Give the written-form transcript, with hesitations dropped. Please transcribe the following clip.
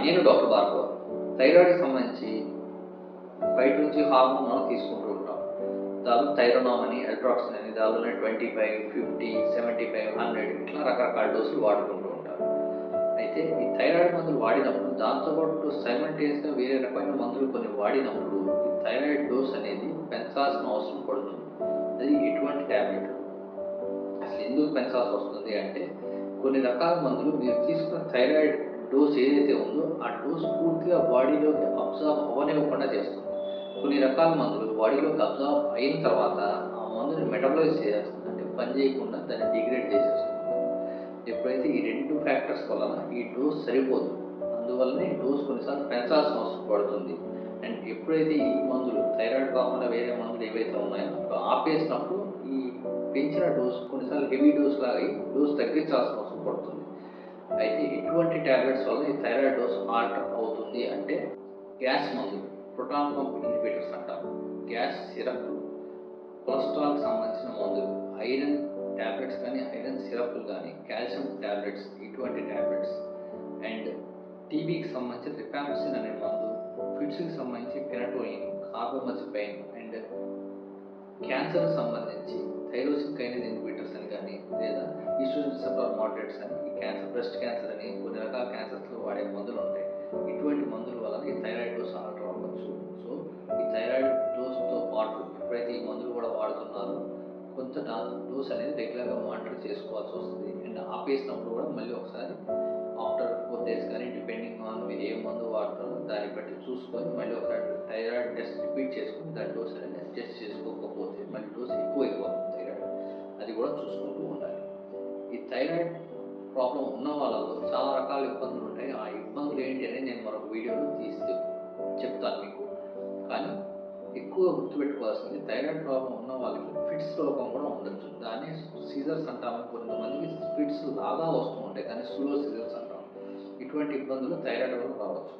నేను డాక్టర్ భార్గవ. థైరాయిడ్కి సంబంధించి బయట నుంచి హార్మోన్ మనం తీసుకుంటూ ఉంటాం. దానిలో థైరోనామ్ అని, ఎల్ట్రాక్సిన్ అని, దానిలోనే 25, 50, 75, 100 ఇట్లా రకరకాల డోసులు వాడుకుంటూ ఉంటారు. అయితే ఈ థైరాయిడ్ మందులు వాడినప్పుడు దాంతోపాటు సైమల్టేనియస్గా వేరే రకమైన మందులు కొన్ని వాడినప్పుడు ఈ థైరాయిడ్ డోస్ అనేది పెంచాల్సిన అవసరం పడుతుంది. అది ఎటువంటి ట్యాబ్లెట్లు అసలు ఎందుకు పెంచాల్సి వస్తుంది అంటే, కొన్ని రకాల మందులు మీరు తీసుకున్న థైరాయిడ్ డోస్ ఏదైతే ఉందో ఆ డోస్ పూర్తిగా బాడీలోకి అబ్జర్వ్ అవ్వనివ్వకుండా చేస్తుంది. కొన్ని రకాల మందులు బాడీలోకి అబ్జర్వ్ అయిన తర్వాత ఆ మందుని మెటబలైజ్ చేసేస్తుంది, అంటే పని చేయకుండా దాన్ని డిగ్రేడ్ చేసేస్తుంది. ఎప్పుడైతే ఈ రెండు ఫ్యాక్టర్స్ వలన ఈ డోస్ సరిపోదు, అందువల్లనే డోస్ కొన్నిసార్లు పెంచాల్సిన అవసరం పడుతుంది. అండ్ ఎప్పుడైతే ఈ మందులు థైరాయిడ్ కాకుండా వేరే మందులు ఏవైతే ఉన్నాయో అవి ఆపేసినప్పుడు ఈ పెంచిన డోస్ కొన్నిసార్లు హెవీ డోస్ లాగా డోస్ తగ్గించాల్సిన అవసరం పడుతుంది. అయితే ఎటువంటి ట్యాబ్లెట్స్ వల్ల ఈ థైరాయిడ్ డోస్ ఆల్టర్ అవుతుంది అంటే, గ్యాస్ మందులు, ప్రోటాన్ పంప్ ఇన్హిబిటర్స్ అంటారు, గ్యాస్ సిరప్, కొలెస్ట్రాల్కి సంబంధించిన మందులు, ఐరన్ ట్యాబ్లెట్స్ కానీ, ఐరన్ సిరప్లు కానీ, కాల్షియం ట్యాబ్లెట్స్, ఇటువంటి ట్యాబ్లెట్స్, అండ్ టీబీకి సంబంధించి రిఫాంపిసిన్ అనే మందు, ఫిట్స్కి సంబంధించి ఫెనటోనిన్, కార్బమazepine, అండ్ క్యాన్సర్కి సంబంధించి థైరోసిన్ కైనేజ్ ఇన్హిబిటర్స్ అని కానీ, లేదా ఈస్ట్రోజన్ రిసెప్టార్ మోడ్యులేటర్స్ అని, ఈ క్యాన్సర్, బ్రెస్ట్ క్యాన్సర్ అని కొన్ని రకాల క్యాన్సర్స్లో వాడే మందులు ఉంటాయి. ఇటువంటి మందుల వలన ఈ థైరాయిడ్ డోస్ ఆల్టర్ అవ్వచ్చు. సో ఈ థైరాయిడ్ డోస్తో పాటు ఎప్పుడైతే ఈ మందులు కూడా వాడుతున్నారో కొంత డోస్ అనేది రెగ్యులర్గా మానిటర్ చేసుకోవాల్సి వస్తుంది. అండ్ ఆపేసినప్పుడు కూడా మళ్ళీ ఒకసారి ఆఫ్టర్ 4 days కానీ, డిపెండింగ్ ఆన్ మీరు ఏ మందు వాడుతారో దాన్ని బట్టి చూసుకొని మళ్ళీ ఒకసారి థైరాయిడ్ టెస్ట్ రిపీట్ చేసుకుని దాని డోస్ అనేది అడ్జస్ట్ చేసుకోకపోతే మళ్ళీ డోస్ ఎక్కువైపోతుంది థైరాయిడ్, అది కూడా చూసుకుంటూ ఉండాలి. ఈ థైరాయిడ్ ప్రాబ్లం ఉన్న వాళ్ళలో చాలా రకాల ఇబ్బందులు ఉంటాయి. ఆ ఇబ్బందులు ఏంటి అనేది నేను మరొక వీడియోలో తీసి చెప్తాను మీకు. కానీ ఎక్కువ గుర్తుపెట్టుకోవాల్సింది, థైరాయిడ్ ప్రాబ్లం ఉన్న వాళ్ళకి ఫిట్స్ రోగం కూడా ఉండొచ్చు. దాన్ని సీజర్స్ అంటాము. కొంతమందికి ఫిట్స్ లాగా వస్తూ ఉంటాయి కానీ స్లో సీజర్స్ అంటాము. ఇటువంటి ఇబ్బందులు థైరాయిడ్ వల్ల రావచ్చు.